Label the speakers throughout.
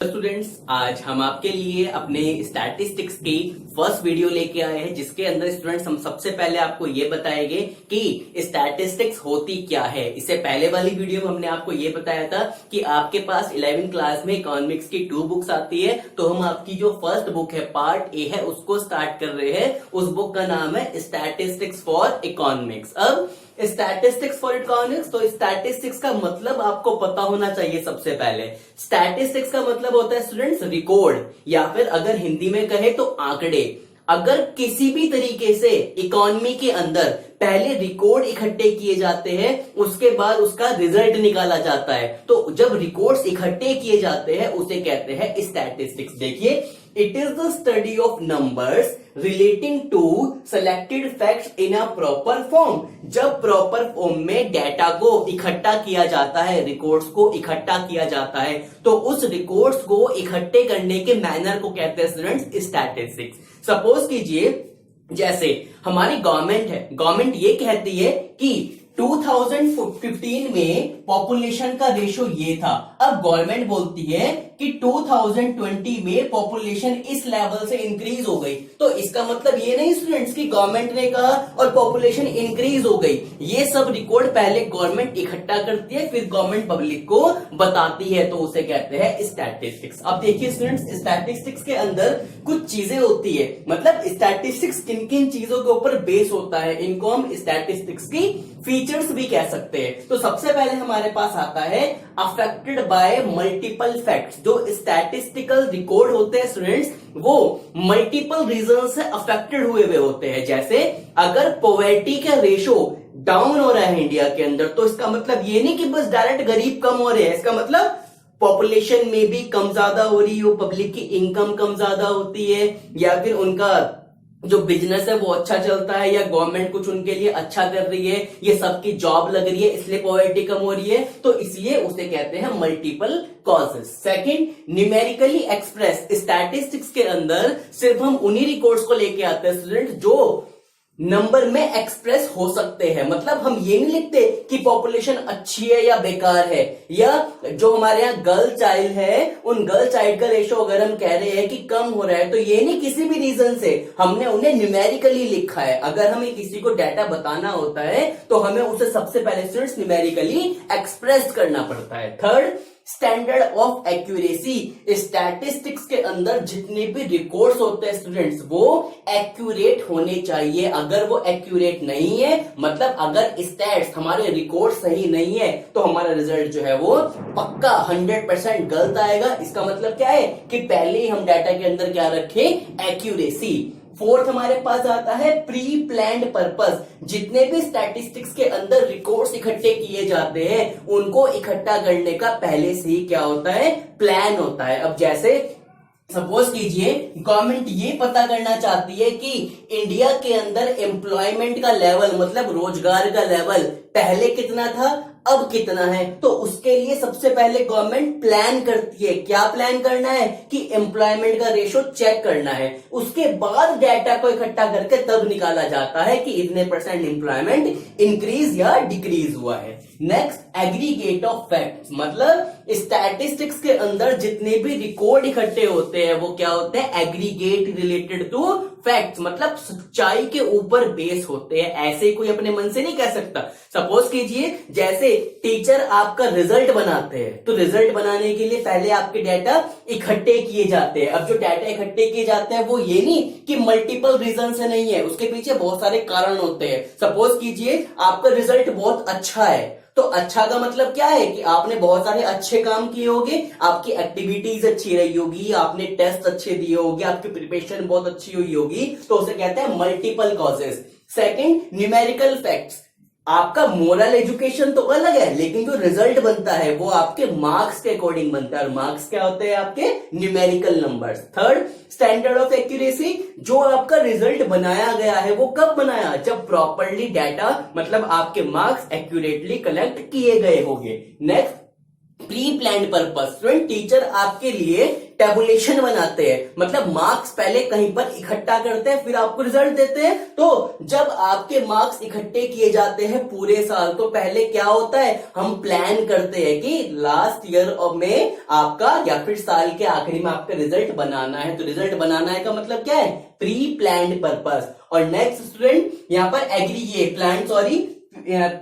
Speaker 1: Students, आज हम आपके लिए अपने स्टैटिस्टिक्स की फर्स्ट वीडियो लेके आए हैं, जिसके अंदर स्टूडेंट्स हम सबसे पहले आपको ये बताएंगे कि स्टैटिस्टिक्स होती क्या है। इससे पहले वाली वीडियो में हमने आपको ये बताया था कि आपके पास 11वीं क्लास में इकोनॉमिक्स की 2 बुक्स आती है, तो हम आपकी जो फर्स्ट बुक है पार्ट ए है उसको स्टार्ट कर रहे हैं। उस बुक का नाम है स्टैटिस्टिक्स फॉर इकोनॉमिक्स। अब स्टैटिस्टिक्स फॉर इकोनॉमिक्स, तो स्टैटिस्टिक्स का मतलब आपको पता होना चाहिए। सबसे पहले स्टैटिस्टिक्स का मतलब होता है स्टूडेंट्स रिकॉर्ड, या फिर अगर हिंदी में कहे तो आंकड़े। अगर किसी भी तरीके से इकोनॉमी के अंदर पहले रिकॉर्ड इकट्ठे किए जाते हैं, उसके बाद उसका रिजल्ट निकाला जाता है, तो जब रिकॉर्ड्स इकट्ठे किए जाते हैं उसे कहते हैं स्टैटिस्टिक्स। देखिए, it is the study of numbers relating to selected facts in a proper form. जब प्रॉपर फॉर्म में डेटा को इकट्ठा किया जाता है, रिकॉर्ड्स को इकट्ठा किया जाता है, तो उस रिकॉर्ड्स को इकट्ठे करने के मैनर को कहते हैं स्टूडेंट्स स्टैटिस्टिक्स। सपोज कीजिए, जैसे हमारी गवर्नमेंट है, गवर्नमेंट ये कहती है कि 2015 में पॉपुलेशन का रेशो ये था। अब गवर्नमेंट बोलती है कि 2020 में पॉपुलेशन इस लेवल से इंक्रीज हो गई, तो इसका मतलब ये नहीं स्टूडेंट्स कि गवर्नमेंट ने कहा और पॉपुलेशन इंक्रीज हो गई। ये सब रिकॉर्ड पहले गवर्नमेंट इकट्ठा करती है, फिर गवर्नमेंट पब्लिक को बताती है, तो उसे कहते हैं स्टैटिस्टिक्स। अब देखिए स्टूडेंट्स, स्टैटिस्टिक्स के अंदर कुछ चीजें होती है, मतलब स्टैटिस्टिक्स किन किन चीजों के ऊपर बेस होता है, इनको हम स्टैटिस्टिक्स की फीचर्स भी कह सकते हैं। तो सबसे पहले हमारे पास आता है अफेक्टेड बाय मल्टीपल फैक्ट्स। जो स्टैटिस्टिकल रिकॉर्ड होते हैं स्टूडेंट्स, वो मल्टीपल रीजन से अफेक्टेड हुए होते हैं। जैसे अगर पॉवर्टी का रेशो डाउन हो रहा है इंडिया के अंदर, तो इसका मतलब ये नहीं कि बस डायरेक्ट गरीब कम हो रहे हैं, इसका मतलब पॉपुलेशन में भी कम ज्यादा हो रही हो, पब्लिक की इनकम कम ज्यादा होती है, या फिर उनका जो बिजनेस है वो अच्छा चलता है, या गवर्नमेंट कुछ उनके लिए अच्छा कर रही है, ये सबकी जॉब लग रही है, इसलिए पॉवर्टी कम हो रही है, तो इसलिए उसे कहते हैं multiple causes. Second, numerically express. Statistics के अंदर सिर्फ हम उन्हीं रिकॉर्ड्स को लेके आते हैं स्टूडेंट जो नंबर में एक्सप्रेस हो सकते हैं। मतलब हम ये नहीं लिखते कि पॉपुलेशन अच्छी है या बेकार है, या जो हमारे यहाँ गर्ल चाइल्ड है, उन गर्ल चाइल्ड का रेशो अगर हम कह रहे हैं कि कम हो रहा है, तो ये नहीं किसी भी रीजन से, हमने उन्हें न्यूमेरिकली लिखा है। अगर हमें किसी को डाटा बताना होता है तो हमें उसे सबसे पहले स्टूडेंट्स न्यूमेरिकली एक्सप्रेस करना पड़ता है। Third, standard of accuracy. Statistics के अंदर जितने भी रिकॉर्ड्स होते हैं स्टूडेंट्स, वो एक्यूरेट होने चाहिए। अगर वो एक्यूरेट नहीं है, मतलब अगर स्टैट्स हमारे रिकॉर्ड सही नहीं है, तो हमारा रिजल्ट जो है वो पक्का 100% गलत आएगा। इसका मतलब क्या है कि पहले ही हम डाटा के अंदर क्या रखें, एक्यूरेसी। फोर्थ हमारे पास आता है प्री प्लान्ड पर्पस। जितने भी स्टैटिस्टिक्स के अंदर रिकॉर्ड्स इकट्ठे किए जाते हैं, उनको इकट्ठा करने का पहले से ही क्या होता है, प्लान होता है। अब जैसे सपोज कीजिए, गवर्नमेंट ये पता करना चाहती है कि इंडिया के अंदर एम्प्लॉयमेंट का लेवल, मतलब रोजगार का लेवल पहले कितना था, अब कितना है, तो उसके लिए सबसे पहले गवर्नमेंट प्लान करती है। क्या प्लान करना है कि एम्प्लॉयमेंट का रेशो चेक करना है, उसके बाद डाटा को इकट्ठा करके तब निकाला जाता है कि इतने % एम्प्लॉयमेंट इंक्रीज या डिक्रीज हुआ है। Next, aggregate of facts. मतलब स्टैटिस्टिक्स के अंदर जितने भी रिकॉर्ड इकट्ठे होते हैं वो क्या होते हैं, एग्रीगेट रिलेटेड टू फैक्ट्स, मतलब सच्चाई के ऊपर बेस होते हैं। ऐसे कोई अपने मन से नहीं कह सकता। सपोज कीजिए, जैसे टीचर आपका रिजल्ट बनाते हैं, तो रिजल्ट बनाने के लिए पहले आपके डाटा इकट्ठे किए जाते हैं। अब जो डाटा इकट्ठे किए जाते हैं वो ये नहीं कि मल्टीपल रीजन से नहीं है, उसके पीछे बहुत सारे कारण होते हैं। सपोज कीजिए आपका रिजल्ट बहुत अच्छा है, तो अच्छा का मतलब क्या है कि आपने बहुत सारे अच्छे काम किए होंगे, आपकी एक्टिविटीज अच्छी रही होगी, आपने टेस्ट अच्छे दिए होंगे, आपकी प्रिपरेशन बहुत अच्छी हुई होगी, तो उसे कहते हैं multiple causes. Second, numerical facts. आपका मोरल एजुकेशन तो अलग है, लेकिन जो रिजल्ट बनता है वो आपके मार्क्स के अकॉर्डिंग बनता है, और मार्क्स क्या होते हैं, आपके numerical numbers. Third, standard of accuracy. जो आपका रिजल्ट बनाया गया है वो कब बनाया, जब प्रॉपरली डाटा, मतलब आपके मार्क्स एक्यूरेटली कलेक्ट किए गए होंगे। Next, pre planned purpose. Student teacher आपके लिए टेबुलेशन बनाते हैं, मतलब मार्क्स पहले कहीं पर इकट्ठा करते हैं फिर आपको रिजल्ट देते हैं। तो जब आपके मार्क्स इकट्ठे किए जाते हैं पूरे साल, तो पहले क्या होता है, हम प्लान करते हैं कि लास्ट ईयर में आपका या फिर साल के आखिरी में आपका रिजल्ट बनाना है। तो रिजल्ट बनाना है का मतलब क्या है, प्री प्लान्ड पर्पस। और नेक्स्ट स्टूडेंट यहाँ पर aggregate plan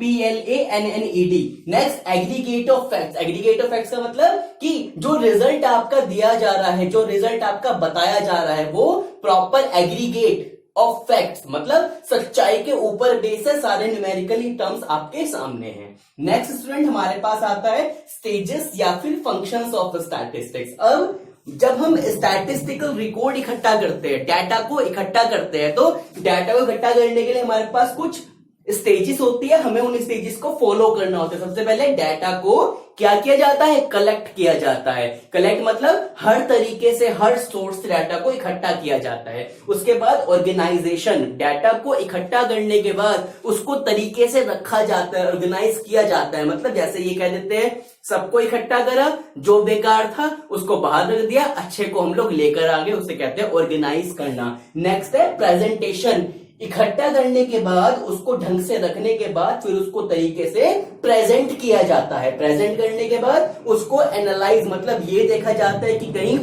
Speaker 1: PLANNED। Next aggregate of facts. Aggregate of facts का मतलब कि जो रिजल्ट आपका दिया जा रहा है, जो रिजल्ट आपका बताया जा रहा है, वो प्रॉपर एग्रीगेट ऑफ फैक्ट्स, मतलब सच्चाई के ऊपर बेस है, सारे न्यूमेरिकली टर्म्स आपके सामने हैं। नेक्स्ट स्टूडेंट हमारे पास आता है स्टेजेस या फिर फंक्शंस ऑफ स्टैटिस्टिक्स। अब जब हम स्टैटिस्टिकल रिकॉर्ड इकट्ठा करते हैं, डाटा को इकट्ठा करते हैं, तो डाटा को इकट्ठा करने के लिए हमारे पास कुछ स्टेजेस होती है, हमें उन स्टेजेस को फॉलो करना होता है। सबसे पहले डाटा को क्या किया जाता है, कलेक्ट किया जाता है। कलेक्ट मतलब हर तरीके से, हर सोर्स से डाटा को इकट्ठा किया जाता है। उसके बाद ऑर्गेनाइजेशन, डाटा को इकट्ठा करने के बाद उसको तरीके से रखा जाता है, ऑर्गेनाइज किया जाता है। मतलब जैसे ये कह देते हैं, सबको इकट्ठा करा, जो बेकार था उसको बाहर रख दिया, अच्छे को हम लोग लेकर आ गए, उसे कहते हैं ऑर्गेनाइज करना। नेक्स्ट है प्रेजेंटेशन। इकट्ठा करने के बाद उसको ढंग से रखने के बाद फिर उसको तरीके से प्रेजेंट किया जाता है। प्रेजेंट करने के बाद उसको एनालाइज, मतलब ये देखा जाता है कि कहीं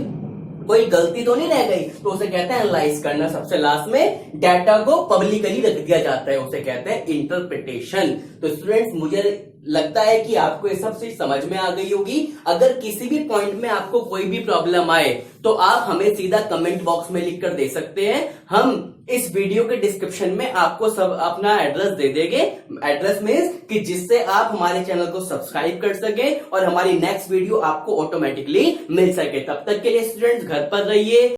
Speaker 1: कोई गलती तो नहीं रह गई, तो उसे कहते हैं एनालाइज करना। सबसे लास्ट में डाटा को पब्लिकली रख दिया जाता है, उसे कहते हैं इंटरप्रिटेशन। तो स्टूडेंट्स मुझे लगता है कि आपको ये सब चीज समझ में आ गई होगी। अगर किसी भी पॉइंट में आपको कोई भी प्रॉब्लम आए तो आप हमें सीधा कमेंट बॉक्स में लिख कर दे सकते हैं। हम इस वीडियो के डिस्क्रिप्शन में आपको सब अपना एड्रेस दे देंगे। एड्रेस मींस कि जिससे आप हमारे चैनल को सब्सक्राइब कर सके और हमारी नेक्स्ट वीडियो आपको ऑटोमेटिकली मिल सके। तब तक के लिए स्टूडेंट्स घर पर रहिए।